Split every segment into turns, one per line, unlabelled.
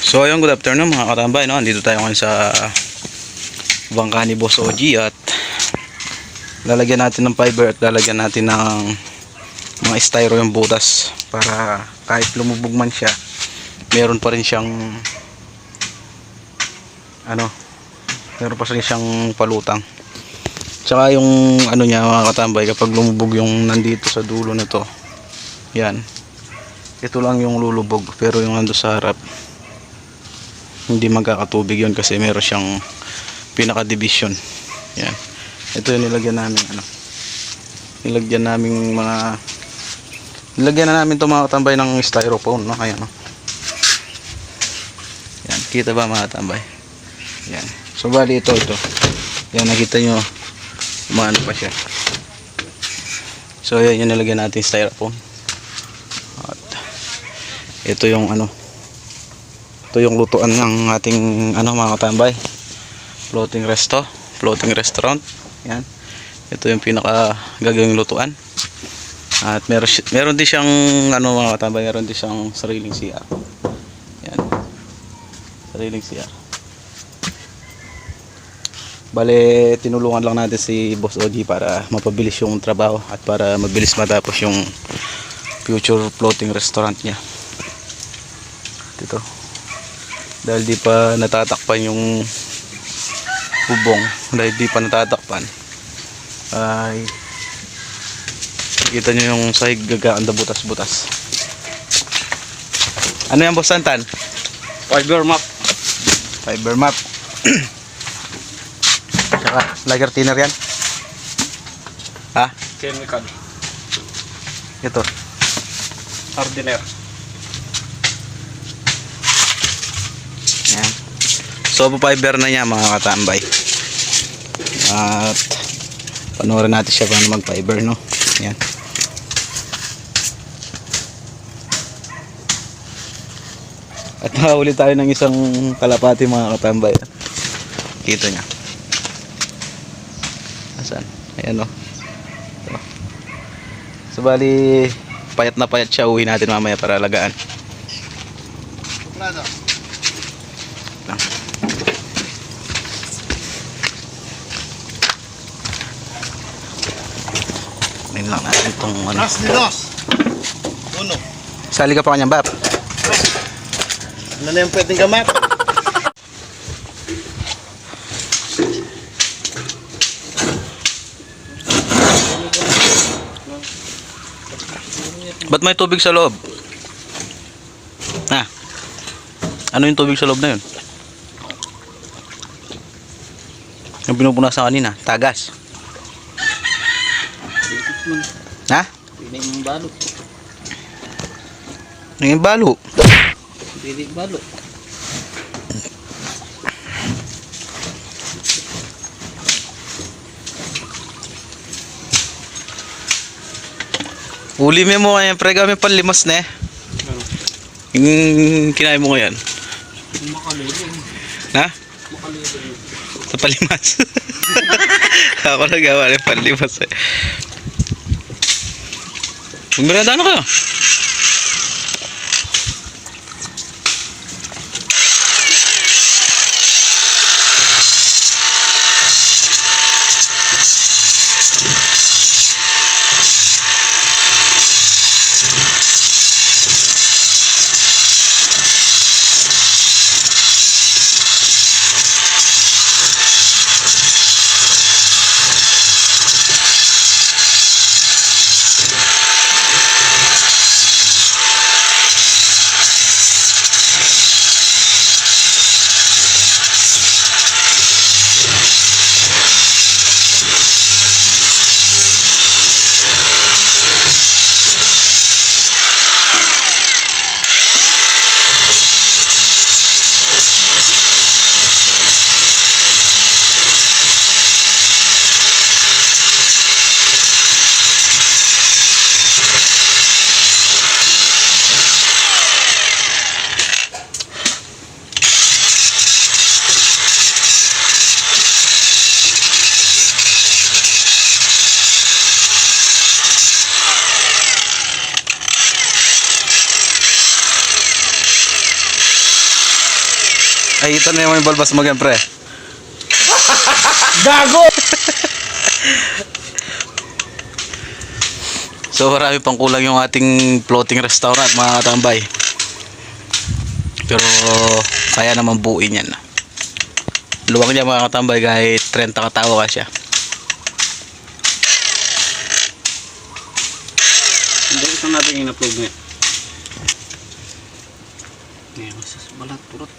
So ayun, good afternoon mga katambay, no? Andito tayo ngayon sa bangka ni Boss OG at lalagyan natin ng fiber at lalagyan natin ng mga styro yung butas para kahit lumubog man siya, meron pa rin siyang meron pa rin siyang palutang. Tsaka yung niya mga katambay, kapag lumubog yung nandito sa dulo na to, yan, ito lang yung lulubog, pero yung nando sa harap hindi magkakatubig yun kasi meron siyang pinaka division. Yan, ito yung nilagyan namin nilagyan na namin to mga katambay ng styrofoam, no? Ayan, no? Yan, kita ba mga katambay? Yan, so bali ito yan, nakita nyo umaano pa siya. So yan yung nilagyan natin styrofoam at ito yung ito yung lutuan ng ating mga katambay, floating restaurant. Yan, ito yung pinaka gagawing lutuan at meron din siyang mga katambay, meron din siyang sariling CR. Yan, sariling CR. Bale, tinulungan lang natin si Boss OG para mapabilis yung trabaho at para mabilis matapos yung future floating restaurant niya dito. Dahil di pa natatakpan yung bubong, ay kita nyo yung sahig gagaanda butas-butas. Ano yan, Boss Santan?
Fiber
map. Saka lager thinner yan. Ha?
Chemical.
Ito
Hardener.
yan. So fiber na niya mga katambay. At panoorin natin siya paano mag fiber, no? Yan. At nakahuli tayo ng isang kalapati mga katambay. Kita niya. Asan? Ayan, no? So bali payat na payat siya, uwi natin mamaya para alagaan. Ngayon lang natin itong sali ka pa kanyang bap.
Ano na yung pwedeng gamat?
Ba't may tubig sa loob? Ha? Ano yung tubig sa loob na yun? Yung pinupunasan kanina, tagas. Ha?
Pinig mong balo.
Yung balo.
Pinig balo.
Uli mo ngayon, pre, kami panlimas na eh. Yung kinain mo ngayon.
Makalulong.
Ha?
Makalulong.
Sa palimas. Ako nagawa ng panlimas eh. Magmirada na kayo. Ay, ito na yung balbas mo yan, pre.
Gago!
So marami pang kulang yung ating floating restaurant, mga katambay. Pero kaya naman buuin yan. Luwag niya, mga katambay, kahit 30 katao ka siya.
Hindi, ito natin in-upload niya. Ngayon, masas balat, turot.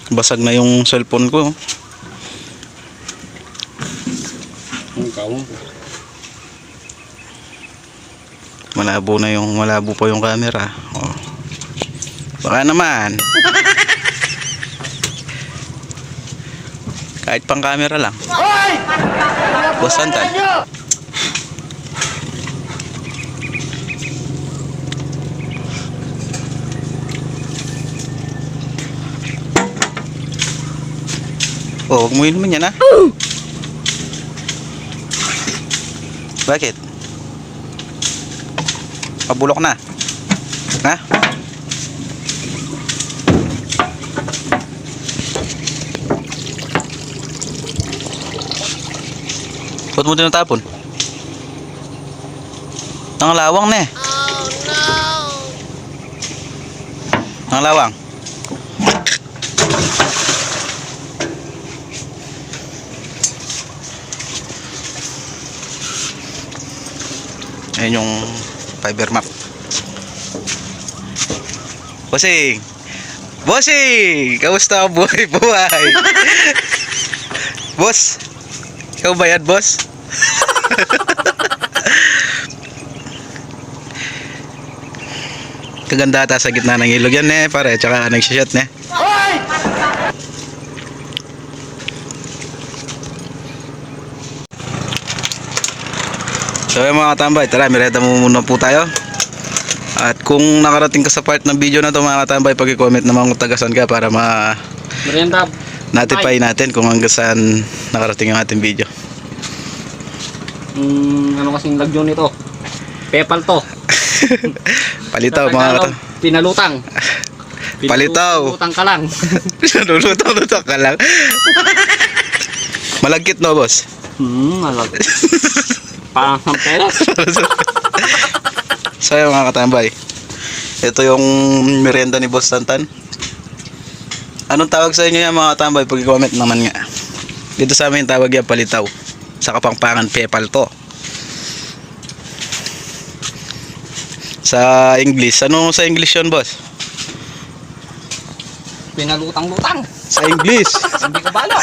Basag na yung cellphone ko.
Ang kawang.
Malabo pa yung camera. Oh. Baka naman. Kahit pang camera lang. Boss Santan. Oh, huwag mo inumin yan, ha? Bakit? Pabulok na. Ha? Ba't mo tinatapon? Ang lawang na eh. Oh no! Ang lawang. Ayan yung fiber map. Bossing! Bossing! Kamusta ang buhay-buhay? Boss! Ikaw ba yan, boss? Kaganda ata sa gitna ng ilog yan, pare. Tsaka nagsishot, So yung mga katambay, tara, mireta muna po tayo. At kung nakarating ka sa part ng video na to, mga katambay, pag-comment naman kung tagasan ka para
Merienda.
notify natin kung hanggang saan nakarating yung ating video.
Ano kasing lagyo nito? Pepal to.
Palitaw,
Sa
mga
Tagalog,
katambay.
pinalutang.
Palitaw.
Pinalutang ka lang.
Nalulutang ka lang. Malagkit, no, boss?
Malag. Parang sampelas.
So yung mga katambay, ito yung merienda ni Boss Santan. Anong tawag sa inyo yan, mga katambay? Pag-comment naman nga. Dito sa amin tawag yan palitaw. Sa Kapampangan, pepal to. Sa English, ano sa English yun, boss?
Pinalutang-lutang.
Sa English.
Hindi ko balo.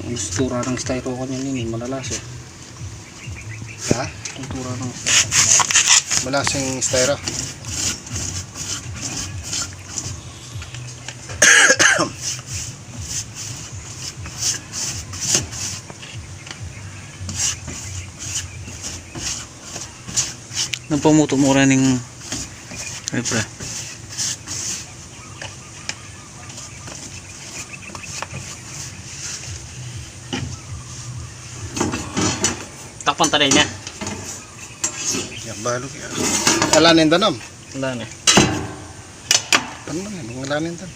Ang tura ng styro ko niyan yun, malalas eh.
Ha?
Ang tura ng styro.
Malasing styro.
Nang pamuto mo rin ng ay pre.
Takpan tayo niya.
Yan balog yan. Alanin danom.
Wala na.
Ano man yan? Alanin dan.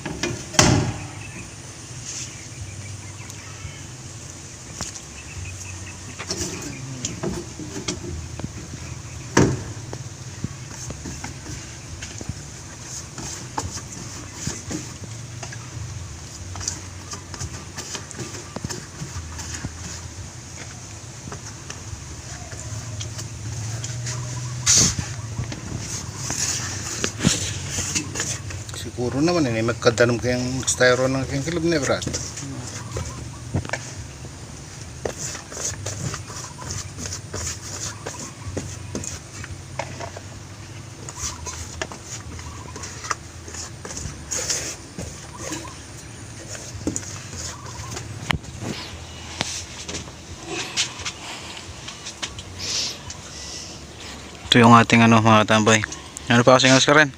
Puro naman ini magkadanom kayang styro ng kayang kilab ni Brad.
Ito yung ating ano mga katambay. Ano pa kasing ka rin?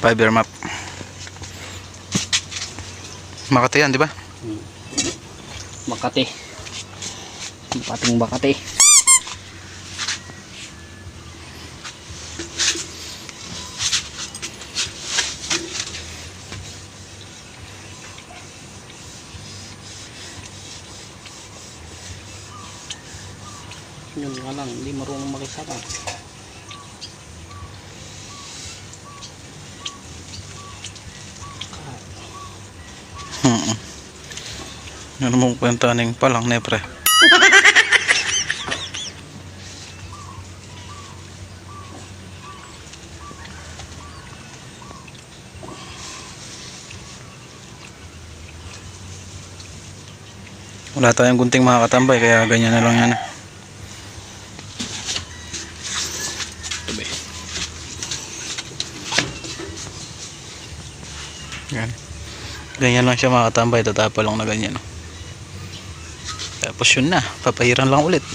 Fiber map. Makati yan, di ba?
Makati. Pating Makati. Yun nga lang, hindi marunong makisama.
Ano mong kwentaning palang nepre? Wala tayong gunting mga katambay kaya ganyan na lang yan. Yan. Ganyan lang siya mga katambay, tatapa lang na ganyan. Tapos yun na, papahiran lang ulit.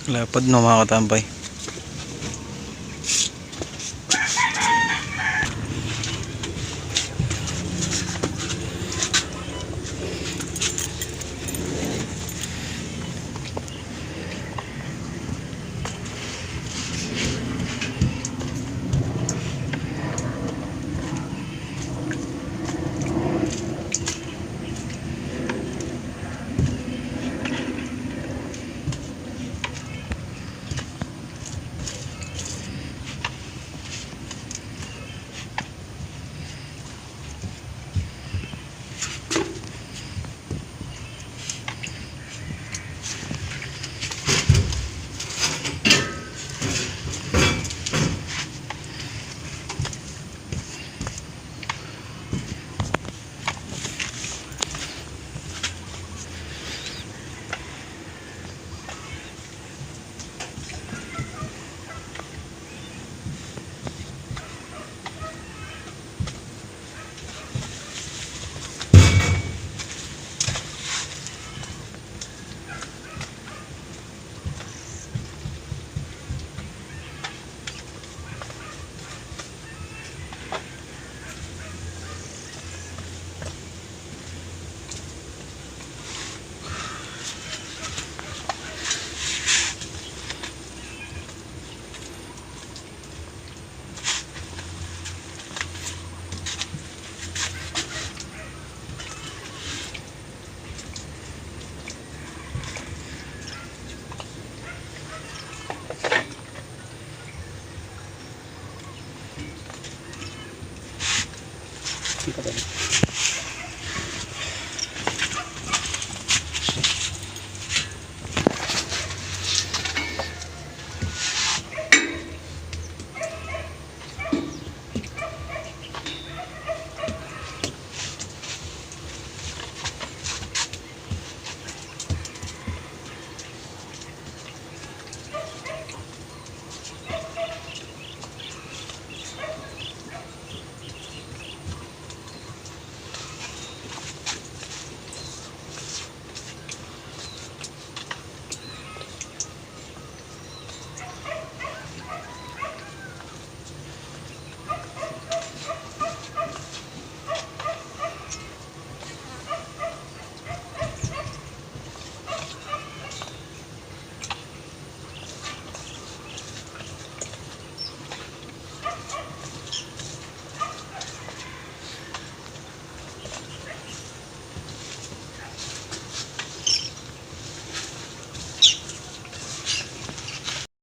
Lapad no mga katambay.
Hindi ka